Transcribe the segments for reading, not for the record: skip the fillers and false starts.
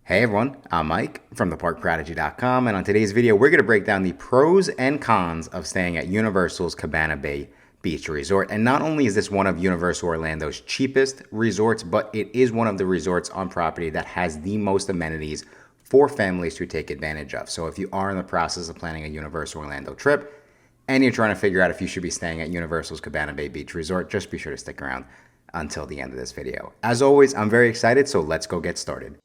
Hey everyone, I'm Mike from theparkprodigy.com, and on today's video we're going to break down the pros and cons of staying at Universal's Cabana Bay Beach Resort. And not only is this one of Universal Orlando's cheapest resorts, but it is one of the resorts on property that has the most amenities for families to take advantage of. So if you are in the process of planning a Universal Orlando trip and you're trying to figure out if you should be staying at Universal's Cabana Bay Beach Resort, just be sure to stick around until the end of this video. As always, I'm very excited, so let's go get started.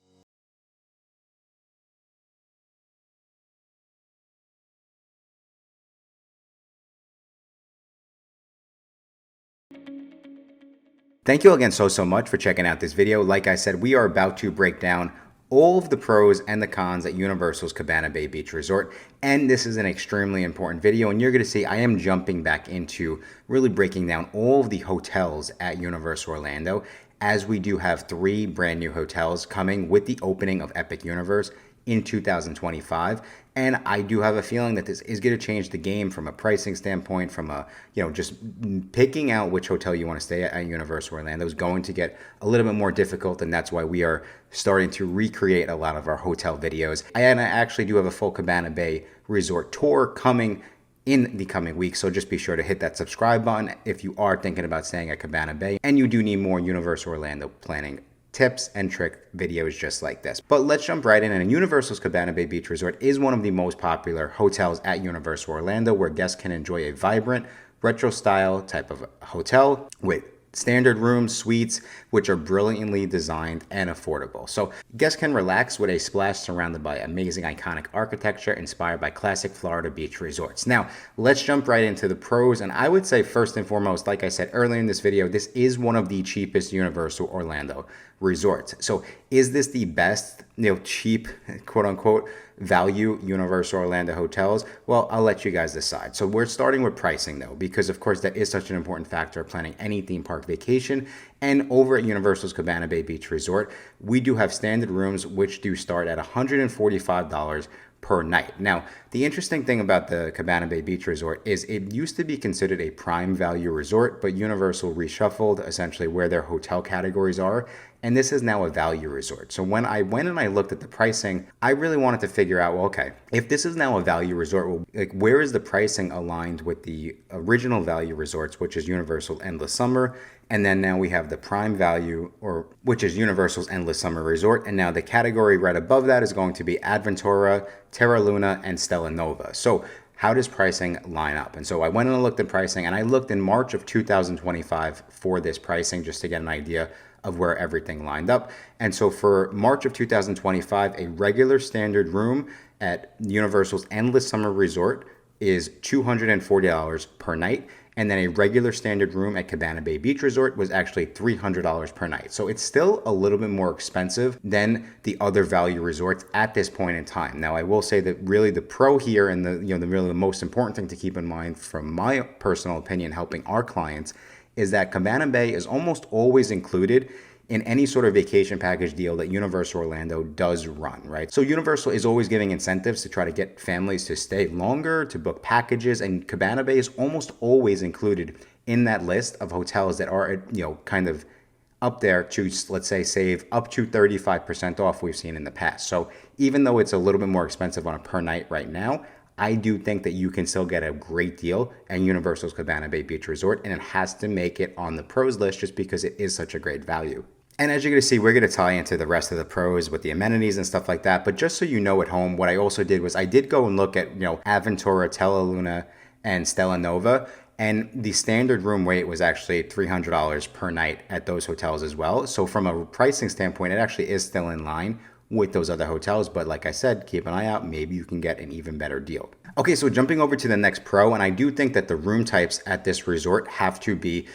Thank you again so much for checking out this video. Like I said, we are about to break down all of the pros and the cons at Universal's Cabana Bay Beach Resort. And this is an extremely important video. And you're going to see I am jumping back into really breaking down all of the hotels at Universal Orlando, as we do have 3 brand new hotels coming with the opening of Epic Universe in 2025. And I do have a feeling that this is going to change the game from a pricing standpoint, from a, just picking out which hotel you want to stay at Universal Orlando is going to get a little bit more difficult. And that's why we are starting to recreate a lot of our hotel videos. And I actually do have a full Cabana Bay Resort tour coming in the coming weeks. So just be sure to hit that subscribe button if you are thinking about staying at Cabana Bay and you do need more Universal Orlando planning tips and trick videos just like this. But let's jump right in. And Universal's Cabana Bay Beach Resort is one of the most popular hotels at Universal Orlando, where guests can enjoy a vibrant retro style type of hotel with standard rooms, suites, which are brilliantly designed and affordable. So guests can relax with a splash surrounded by amazing iconic architecture inspired by classic Florida beach resorts. Now, let's jump right into the pros. And I would say first and foremost, like I said earlier in this video, this is one of the cheapest Universal Orlando resorts. So is this the best, cheap, quote unquote, value Universal Orlando hotels? Well, I'll let you guys decide. So we're starting with pricing though, because of course that is such an important factor of planning any theme park vacation. And over at Universal's Cabana Bay Beach Resort, we do have standard rooms which do start at $145 per night. Now, the interesting thing about the Cabana Bay Beach Resort is it used to be considered a prime value resort, but Universal reshuffled essentially where their hotel categories are, and this is now a value resort. So when I went and I looked at the pricing, I really wanted to figure out, well, okay, if this is now a value resort, well, like, where is the pricing aligned with the original value resorts, which is Universal Endless Summer? And then now we have the prime value, which is Universal's Endless Summer Resort. And now the category right above that is going to be Adventura, Terra Luna, and Stella Nova. So how does pricing line up? And so I went and looked at pricing, and I looked in March of 2025 for this pricing just to get an idea of where everything lined up. And so for March of 2025, a regular standard room at Universal's Endless Summer Resort is $240 per night. And then a regular standard room at Cabana Bay Beach Resort was actually $300 per night. So it's still a little bit more expensive than the other value resorts at this point in time. Now, I will say that really the pro here and the most important thing to keep in mind from my personal opinion helping our clients is that Cabana Bay is almost always included in any sort of vacation package deal that Universal Orlando does run, right? So Universal is always giving incentives to try to get families to stay longer, to book packages, and Cabana Bay is almost always included in that list of hotels that are, kind of up there to, let's say, save up to 35% off we've seen in the past. So even though it's a little bit more expensive on a per night right now, I do think that you can still get a great deal at Universal's Cabana Bay Beach Resort, and it has to make it on the pros list just because it is such a great value. And as you're going to see, we're going to tie into the rest of the pros with the amenities and stuff like that. But just so you know at home, what I also did was I did go and look at, Aventura, Terra Luna, and Stella Nova. And the standard room rate was actually $300 per night at those hotels as well. So from a pricing standpoint, it actually is still in line with those other hotels. But like I said, keep an eye out. Maybe you can get an even better deal. Okay, so jumping over to the next pro, and I do think that the room types at this resort have to be,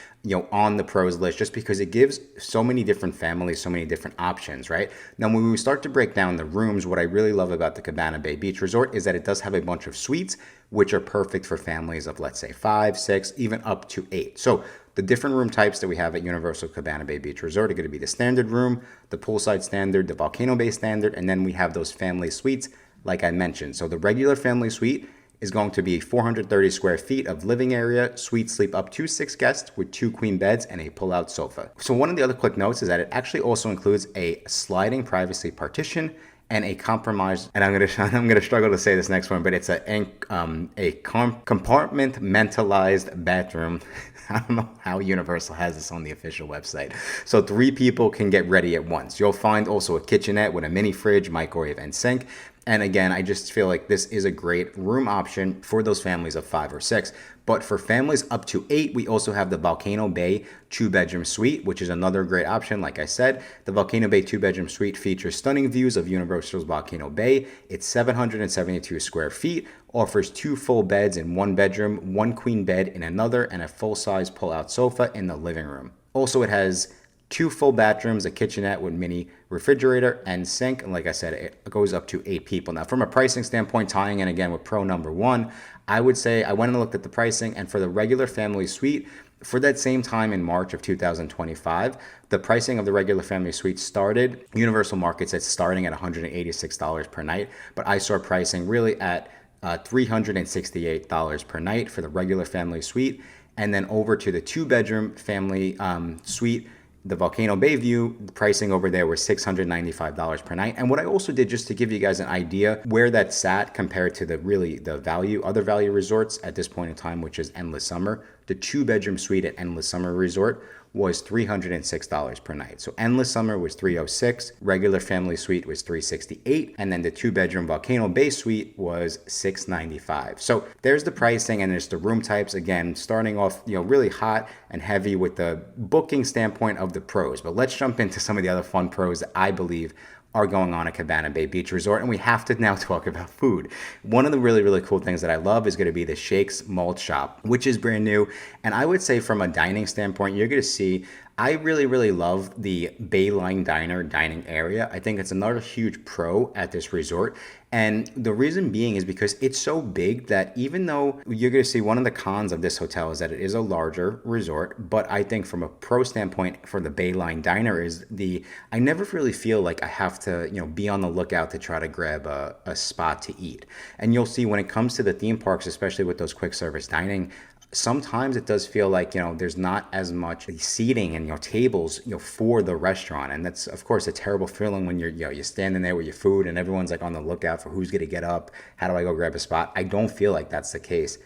on the pros list just because it gives so many different families, so many different options, right? Now, when we start to break down the rooms, what I really love about the Cabana Bay Beach Resort is that it does have a bunch of suites, which are perfect for families of, let's say, 5, 6, even up to 8. So the different room types that we have at Universal Cabana Bay Beach Resort are going to be the standard room, the poolside standard, the Volcano Bay standard, and then we have those family suites like I mentioned. So the regular family suite is going to be 430 square feet of living area, suite sleep up to 6 guests with 2 queen beds and a pull-out sofa. So one of the other quick notes is that it actually also includes a sliding privacy partition and a compromised, and I'm gonna struggle to say this next one, but it's compartmentalized bathroom. I don't know how Universal has this on the official website. So 3 people can get ready at once. You'll find also a kitchenette with a mini fridge, microwave, and sink. And again, I just feel like this is a great room option for those families of 5 or 6. But for families up to 8, we also have the Volcano Bay 2-bedroom suite, which is another great option. Like I said, the Volcano Bay 2-bedroom suite features stunning views of Universal's Volcano Bay. It's 772 square feet, offers 2 full beds in 1 bedroom, 1 queen bed in another, and a full-size pull-out sofa in the living room. Also, it has 2 full bathrooms, a kitchenette with mini refrigerator and sink. And like I said, it goes up to 8 people. Now, from a pricing standpoint, tying in again with pro number 1, I would say I went and looked at the pricing, and for the regular family suite, for that same time in March of 2025, the pricing of the regular family suite started, Universal markets it starting at $186 per night, but I saw pricing really at $368 per night for the regular family suite. And then over to the 2-bedroom family suite, the Volcano Bay View, the pricing over there was $695 per night. And what I also did, just to give you guys an idea where that sat compared to other value resorts at this point in time, which is Endless Summer, the 2-bedroom suite at Endless Summer Resort was $306 per night. So Endless Summer was $306, regular family suite was $368, and then the 2-bedroom Volcano Bay suite was $695. So there's the pricing, and there's the room types. Again, starting off, really hot and heavy with the booking standpoint of the pros. But let's jump into some of the other fun pros that I believe are going on at Cabana Bay Beach Resort, and we have to now talk about food. One of the really, really cool things that I love is going to be the Shakes Malt Shop, which is brand new. And I would say from a dining standpoint, you're going to see, I really, really love the Bayline Diner dining area. I think it's another huge pro at this resort. And the reason being is because it's so big that even though you're going to see, one of the cons of this hotel is that it is a larger resort, but I think from a pro standpoint for the Bayline Diner is I never really feel like I have to, be on the lookout to try to grab a spot to eat. And you'll see when it comes to the theme parks, especially with those quick service dining, sometimes it does feel like, there's not as much seating and, tables, for the restaurant. And that's, of course, a terrible feeling when you're standing there with your food and everyone's like on the lookout for who's going to get up. How do I go grab a spot? I don't feel like that's the case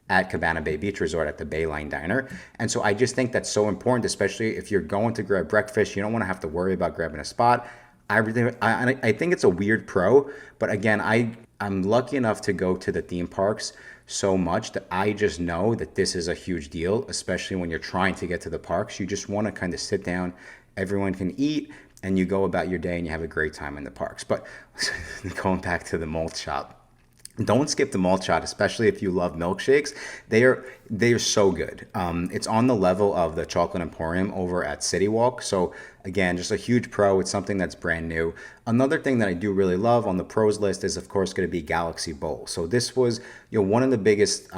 at Cabana Bay Beach Resort at the Bayline Diner. And so I just think that's so important, especially if you're going to grab breakfast. You don't want to have to worry about grabbing a spot. I think it's a weird pro, but again, I'm lucky enough to go to the theme parks so much that I just know that this is a huge deal, especially when you're trying to get to the parks. You just want to kind of sit down, everyone can eat, and you go about your day and you have a great time in the parks. But going back to the malt shop, don't skip the malt shot, especially if you love milkshakes. They're so good. It's on the level of the Chocolate Emporium over at City Walk. So again, just a huge pro. It's something that's brand new. Another thing that I do really love on the pros list is, of course, going to be Galaxy Bowl. So this was, one of the biggest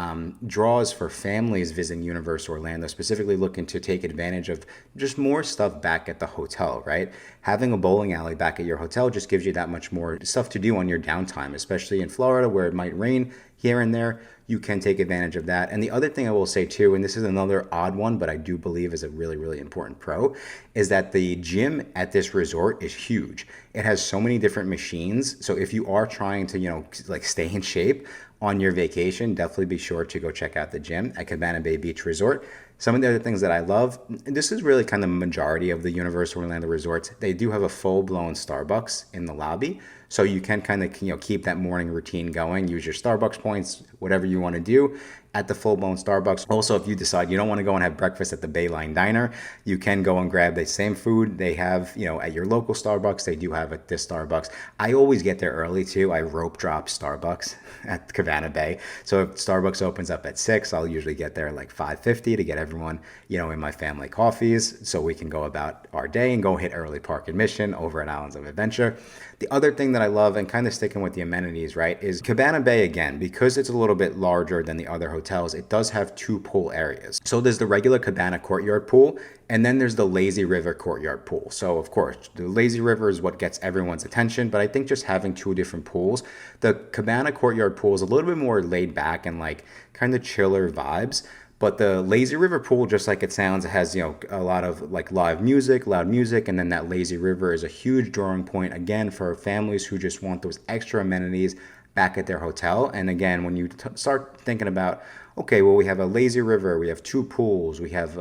draws for families visiting Universal Orlando, specifically looking to take advantage of just more stuff back at the hotel, right? Having a bowling alley back at your hotel just gives you that much more stuff to do on your downtime, especially in Florida where it might rain here and there. You can take advantage of that. And the other thing I will say too, and this is another odd one, but I do believe is a really, really important pro, is that the gym at this resort is huge. It has so many different machines. So if you are trying to, stay in shape on your vacation, definitely be sure to go check out the gym at Cabana Bay Beach Resort. Some of the other things that I love, this is really kind of the majority of the Universal Orlando resorts. They do have a full-blown Starbucks in the lobby. So you can kind of, keep that morning routine going, use your Starbucks points, whatever you want to do at the full-blown Starbucks. Also, if you decide you don't want to go and have breakfast at the Bayline Diner, you can go and grab the same food they have, at your local Starbucks. They do have at this Starbucks. I always get there early too. I rope drop Starbucks at Cabana Bay. So if Starbucks opens up at 6, I'll usually get there like 5:50 to get everyone, in my family coffees so we can go about our day and go hit early park admission over at Islands of Adventure. The other thing that I love, and kind of sticking with the amenities, right, is Cabana Bay, again, because it's a little bit larger than the other hotels, it does have 2 pool areas. So there's the regular Cabana Courtyard pool, and then there's the Lazy River Courtyard pool. So of course, the Lazy River is what gets everyone's attention, but I think just having 2 different pools, the Cabana Courtyard pool is a little bit more laid back and kind of chiller vibes. But the lazy river pool, just like it sounds, it has, a lot of like live music, loud music, and then that lazy river is a huge drawing point again for families who just want those extra amenities back at their hotel. And again, when you start thinking about, okay, well, we have a lazy river, we have two pools, we have,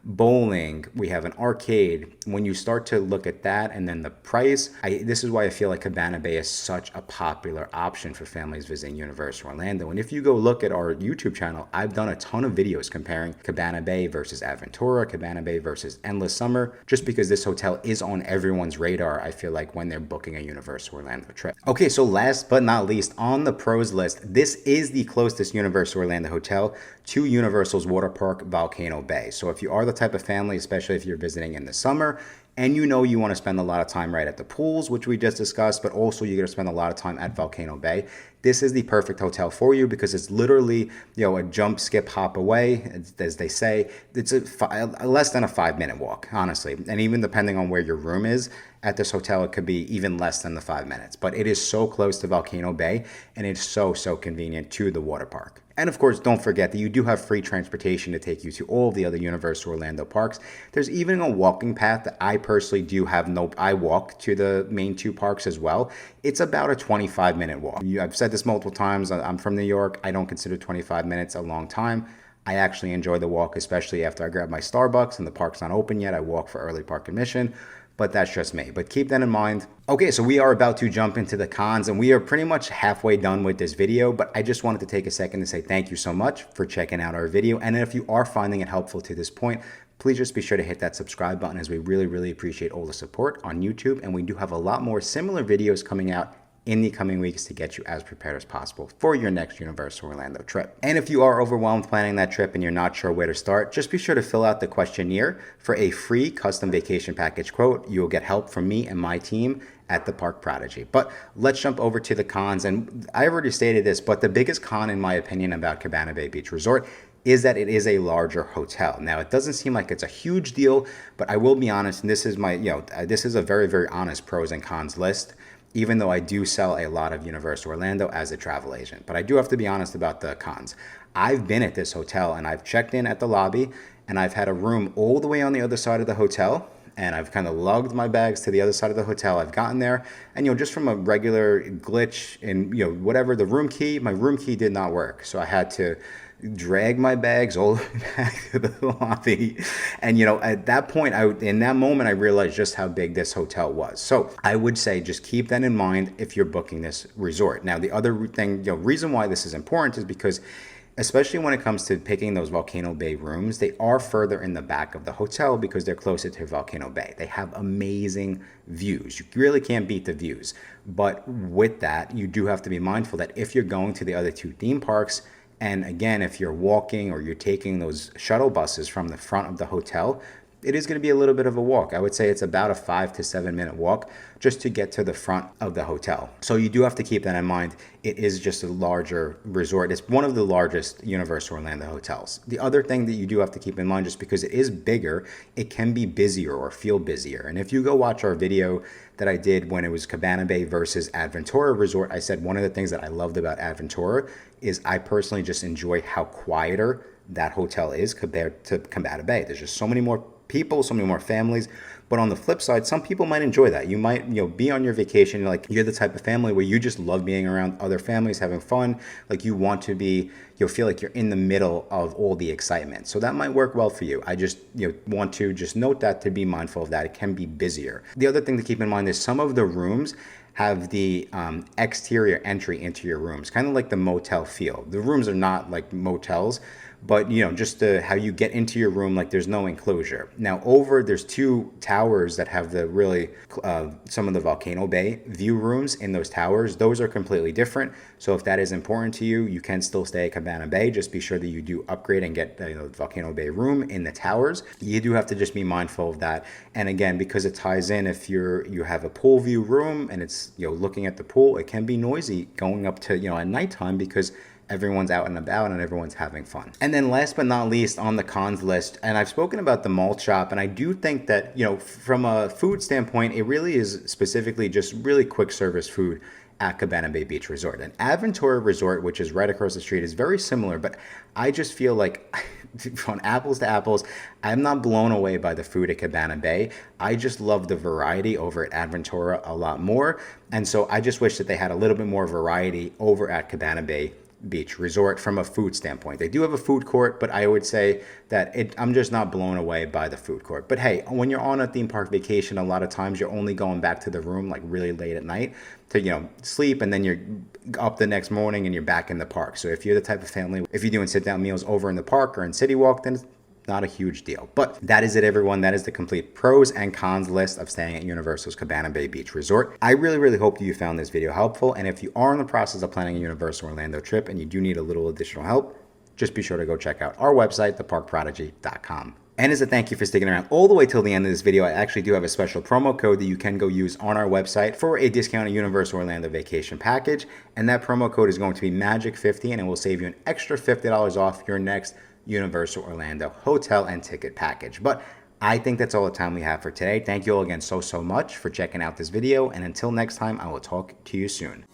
bowling, we have an arcade. When you start to look at that and then the price, this is why I feel like Cabana Bay is such a popular option for families visiting Universal Orlando. And if you go look at our YouTube channel, I've done a ton of videos comparing Cabana Bay versus Aventura, Cabana Bay versus Endless Summer, just because this hotel is on everyone's radar, I feel like, when they're booking a Universal Orlando trip. Okay, so last but not least, on the pros list, this is the closest Universal Orlando hotel to Universal's water park, Volcano Bay. So if you are the type of family, especially if you're visiting in the summer, and you want to spend a lot of time right at the pools, which we just discussed, but also you're going to spend a lot of time at Volcano Bay, this is the perfect hotel for you because it's literally, a jump, skip, hop away, as they say. It's less than a 5-minute walk, honestly. And even depending on where your room is at this hotel, it could be even less than the 5 minutes. But it is so close to Volcano Bay, and it's so convenient to the water park. And of course, don't forget that you do have free transportation to take you to all of the other Universal Orlando parks. There's even a walking path that I personally do have. I walk to the main two parks as well. It's about a 25-minute walk. I've said this multiple times. I'm from New York. I don't consider 25 minutes a long time. I actually enjoy the walk, especially after I grab my Starbucks and the park's not open yet. I walk for early park admission. But that's just me. But keep that in mind. Okay, so we are about to jump into the cons, and we are pretty much halfway done with this video, but I just wanted to take a second to say thank you so much for checking out our video. And if you are finding it helpful to this point, please just be sure to hit that subscribe button, as we really appreciate all the support on YouTube. And we do have a lot more similar videos coming out in the coming weeks to get you as prepared as possible for your next Universal Orlando trip. And if you are overwhelmed planning that trip and you're not sure where to start, just be sure to fill out the questionnaire for a free custom vacation package quote. You will get help from me and my team at the Park Prodigy. But let's jump over to the cons. And I already stated this, but the biggest con, in my opinion, about Cabana Bay Beach Resort is that it is a larger hotel. Now, it doesn't seem like it's a huge deal, but I will be honest, and this is my, this is a very honest pros and cons list, even though I do sell a lot of Universal Orlando as a travel agent. But I do have to be honest about the cons. I've been at this hotel and I've checked in at the lobby, and I've had a room all the way on the other side of the hotel, and I've kind of lugged my bags to the other side of the hotel. I've gotten there, and just from a regular glitch in whatever, the room key, my room key did not work. So I had to drag my bags all the way back to the lobby. And at that point, in that moment, I realized just how big this hotel was. So I would say just keep that in mind if you're booking this resort. Now, the other thing, reason why this is important is because, especially when it comes to picking those Volcano Bay rooms, they are further in the back of the hotel because they're closer to Volcano Bay. They have amazing views. You really can't beat the views. But with that, you do have to be mindful that if you're going to the other two theme parks, and again, if you're walking or you're taking those shuttle buses from the front of the hotel, it is going to be a little bit of a walk. I would say it's about a 5 to 7 minute walk just to get to the front of the hotel. So you do have to keep that in mind. It is just a larger resort. It's one of the largest Universal Orlando hotels. The other thing that you do have to keep in mind, just because it is bigger, it can be busier or feel busier. And if you go watch our video that I did when it was Cabana Bay versus Aventura Resort, I said one of the things that I loved about Aventura is I personally just enjoy how quieter that hotel is compared to Cabana Bay. There's just so many more people, so many more families. But on the flip side, some people might enjoy that. You might, be on your vacation, you're the type of family where you just love being around other families, having fun. Like you want to be, you'll feel like you're in the middle of all the excitement. So that might work well for you. I just want to just note that, to be mindful of that. It can be busier. The other thing to keep in mind is some of the rooms have the exterior entry into your rooms, kind of like the motel feel. The rooms are not like motels, but just how you get into your room, like there's no enclosure. Now there's two towers that have the really some of the Volcano Bay view rooms in those towers. Those are completely different. So if that is important to you, you can still stay at Cabana Bay. Just be sure that you do upgrade and get the Volcano Bay room in the towers. You do have to just be mindful of that. And again, because it ties in, if you have a pool view room and it's looking at the pool, it can be noisy going up to at nighttime because everyone's out and about and everyone's having fun. And then last but not least on the cons list, and I've spoken about the malt shop, and I do think that, from a food standpoint, it really is specifically just really quick service food at Cabana Bay Beach Resort. And Aventura Resort, which is right across the street, is very similar, but I just feel like on apples to apples, I'm not blown away by the food at Cabana Bay. I just love the variety over at Aventura a lot more. And so I just wish that they had a little bit more variety over at Cabana Bay Beach Resort from a food standpoint. They do have a food court, but I would say that I'm just not blown away by the food court. But hey, when you're on a theme park vacation, a lot of times you're only going back to the room like really late at night to, sleep, and then you're up the next morning and you're back in the park. So if you're the type of family, if you're doing sit down meals over in the park or in City Walk, then it's not a huge deal. But that is it, everyone. That is the complete pros and cons list of staying at Universal's Cabana Bay Beach Resort. I really hope you found this video helpful. And if you are in the process of planning a Universal Orlando trip and you do need a little additional help, just be sure to go check out our website, theparkprodigy.com. And as a thank you for sticking around all the way till the end of this video, I actually do have a special promo code that you can go use on our website for a discounted Universal Orlando vacation package. And that promo code is going to be MAGIC50, and it will save you an extra $50 off your next Universal Orlando hotel and ticket package. But I think that's all the time we have for today. Thank you all again so much for checking out this video. And until next time, I will talk to you soon.